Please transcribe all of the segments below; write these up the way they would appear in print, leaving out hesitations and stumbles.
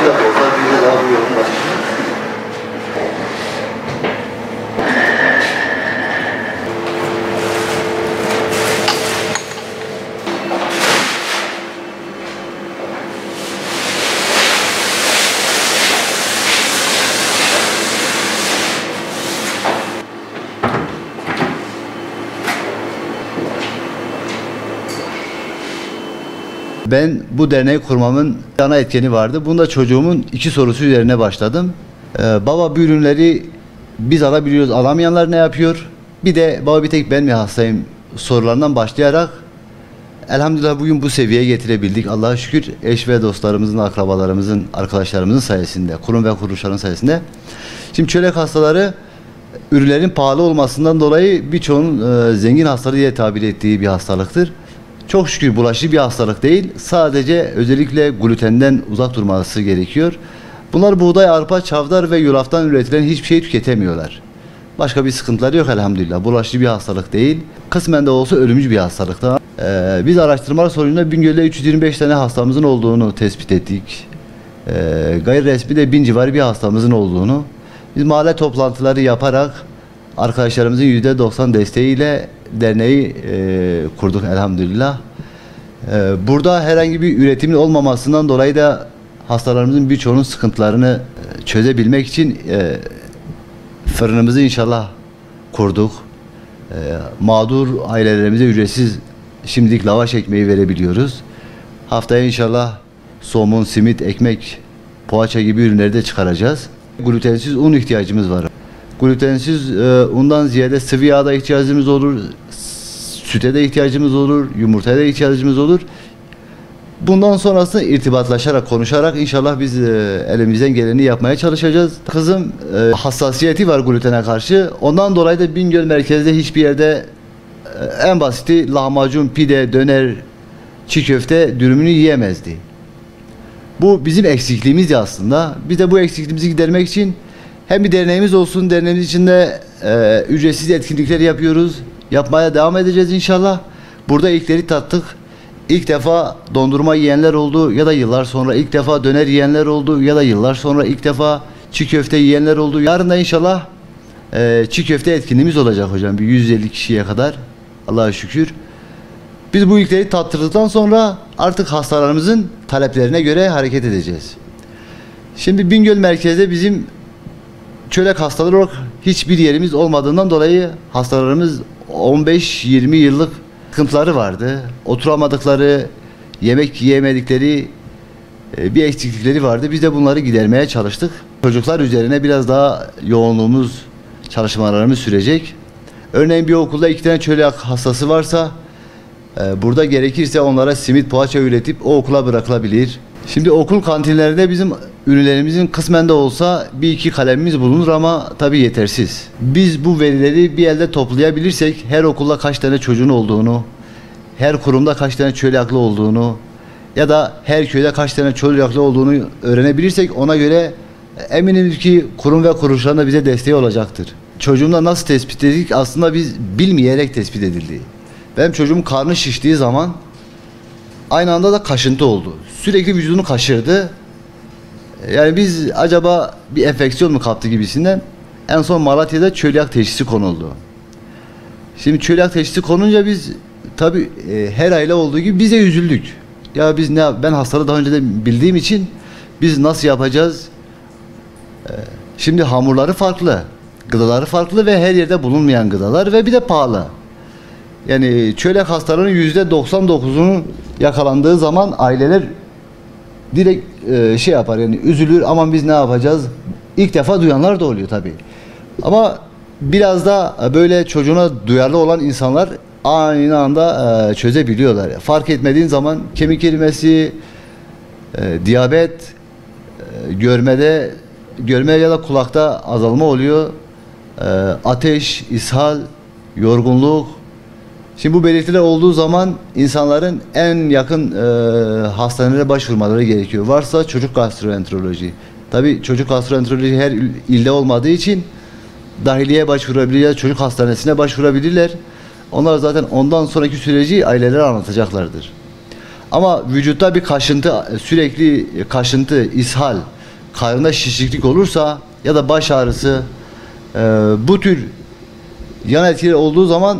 dakika olsa bir de daha bir yorum var. Ben bu derneği kurmamın ana etkeni vardı. Bunda çocuğumun 2 sorusu üzerine başladım. Baba bu ürünleri biz alabiliyoruz, alamayanlar ne yapıyor? Bir de baba bir tek ben mi hastayım sorularından başlayarak elhamdülillah bugün bu seviyeye getirebildik. Allah'a şükür eş ve dostlarımızın, akrabalarımızın, arkadaşlarımızın sayesinde, kurum ve kuruluşların sayesinde. Şimdi çölyak hastaları ürünlerin pahalı olmasından dolayı birçoğunun zengin hastalığı diye tabir ettiği bir hastalıktır. Çok şükür bulaşıcı bir hastalık değil. Sadece özellikle glutenden uzak durması gerekiyor. Bunlar buğday, arpa, çavdar ve yulaftan üretilen hiçbir şey tüketemiyorlar. Başka bir sıkıntıları yok elhamdülillah. Bulaşıcı bir hastalık değil. Kısmen de olsa ölümcül bir hastalık. Biz araştırmalar sonucunda Bingöl'de 325 tane hastamızın olduğunu tespit ettik. Gayri resmi de 1000 civarı bir hastamızın olduğunu. Biz mahalle toplantıları yaparak arkadaşlarımızın %90 desteğiyle derneği kurduk elhamdülillah. Burada herhangi bir üretimin olmamasından dolayı da hastalarımızın birçoğunun sıkıntılarını çözebilmek için fırınımızı inşallah kurduk. Mağdur ailelerimize ücretsiz şimdilik lavaş ekmeği verebiliyoruz. Haftaya inşallah somun, simit, ekmek, poğaça gibi ürünleri de çıkaracağız. Glutensiz un ihtiyacımız var. Glutensiz undan ziyade sıvı yağda ihtiyacımız olur, süte de ihtiyacımız olur, yumurtaya da ihtiyacımız olur. Bundan sonrasında irtibatlaşarak, konuşarak inşallah biz elimizden geleni yapmaya çalışacağız. Kızım hassasiyeti var glutene karşı. Ondan dolayı da Bingöl merkezde hiçbir yerde en basiti lahmacun, pide, döner, çiğ köfte dürümünü yiyemezdi. Bu bizim eksikliğimizdi aslında. Biz de bu eksikliğimizi gidermek için hem bir derneğimiz olsun, derneğimiz içinde ücretsiz etkinlikler yapıyoruz. Yapmaya devam edeceğiz inşallah. Burada ilkleri tattık. İlk defa dondurma yiyenler oldu ya da yıllar sonra ilk defa döner yiyenler oldu ya da yıllar sonra ilk defa çiğ köfte yiyenler oldu. Yarın da inşallah çiğ köfte etkinliğimiz olacak hocam. Bir 150 kişiye kadar. Allah'a şükür. Biz bu ilkleri tattırdıktan sonra artık hastalarımızın taleplerine göre hareket edeceğiz. Şimdi Bingöl merkezde bizim çölyak hastaları olarak hiçbir yerimiz olmadığından dolayı hastalarımız 15-20 yıllık sıkıntıları vardı. Oturamadıkları, yemek yiyemedikleri bir eksiklikleri vardı. Biz de bunları gidermeye çalıştık. Çocuklar üzerine biraz daha yoğunluğumuz, çalışmalarımız sürecek. Örneğin bir okulda 2 tane çölyak hastası varsa burada gerekirse onlara simit, poğaça üretip o okula bırakılabilir. Şimdi okul kantinlerinde bizim ürünlerimizin kısmen de olsa 1-2 kalemimiz bulunur ama tabii yetersiz. Biz bu verileri bir elde toplayabilirsek her okulda kaç tane çocuğun olduğunu, her kurumda kaç tane çölyaklı olduğunu ya da her köyde kaç tane çölyaklı olduğunu öğrenebilirsek ona göre eminim ki kurum ve kuruluşların da bize desteği olacaktır. Çocuğumda nasıl tespit edildik? Aslında biz bilmeyerek tespit edildi. Benim çocuğum karnı şiştiği zaman aynı anda da kaşıntı oldu. Sürekli vücudunu kaşırdı. Yani biz acaba bir enfeksiyon mu kaptı gibisinden en son Malatya'da çölyak teşhisi konuldu. Şimdi çölyak teşhisi konunca biz tabii her aile olduğu gibi biz de üzüldük. Ya biz ben hastalığı daha önce de bildiğim için biz nasıl yapacağız? Şimdi hamurları farklı, gıdaları farklı ve her yerde bulunmayan gıdalar ve bir de pahalı. Yani çölyak hastalarının %99'unun yakalandığı zaman aileler direkt şey yapar yani üzülür, aman biz ne yapacağız? İlk defa duyanlar da oluyor tabii. Ama biraz da böyle çocuğuna duyarlı olan insanlar aynı anda çözebiliyorlar. Fark etmediğin zaman kemik erimesi, diyabet, görme ya da kulakta azalma oluyor. Ateş, ishal, yorgunluk. Şimdi bu belirtiler olduğu zaman insanların en yakın hastanelere başvurmaları gerekiyor. Varsa çocuk gastroenteroloji. Tabii çocuk gastroenteroloji her ilde olmadığı için dahiliyeye başvurabilirler, çocuk hastanesine başvurabilirler. Onlar zaten ondan sonraki süreci ailelere anlatacaklardır. Ama vücutta bir kaşıntı, sürekli kaşıntı, ishal, karında şişiklik olursa ya da baş ağrısı, bu tür yan etkileri olduğu zaman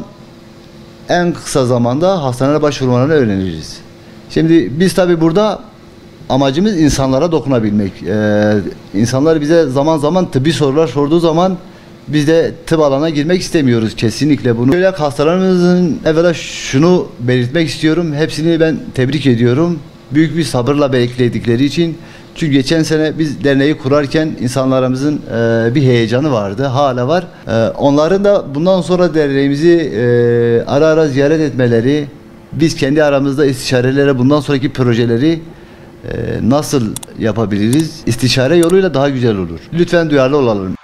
en kısa zamanda hastanelere başvurmalarını öneririz. Şimdi biz tabi burada amacımız insanlara dokunabilmek. İnsanlar bize zaman zaman tıbbi sorular sorduğu zaman biz de tıp alanına girmek istemiyoruz kesinlikle bunu. Böyle hastalarımızın evvela şunu belirtmek istiyorum. Hepsini ben tebrik ediyorum. Büyük bir sabırla bekledikleri için. Çünkü geçen sene biz derneği kurarken insanlarımızın bir heyecanı vardı. Hala var. Onların da bundan sonra derneğimizi ara ara ziyaret etmeleri, biz kendi aramızda istişarelere bundan sonraki projeleri nasıl yapabiliriz? İstişare yoluyla daha güzel olur. Lütfen duyarlı olalım.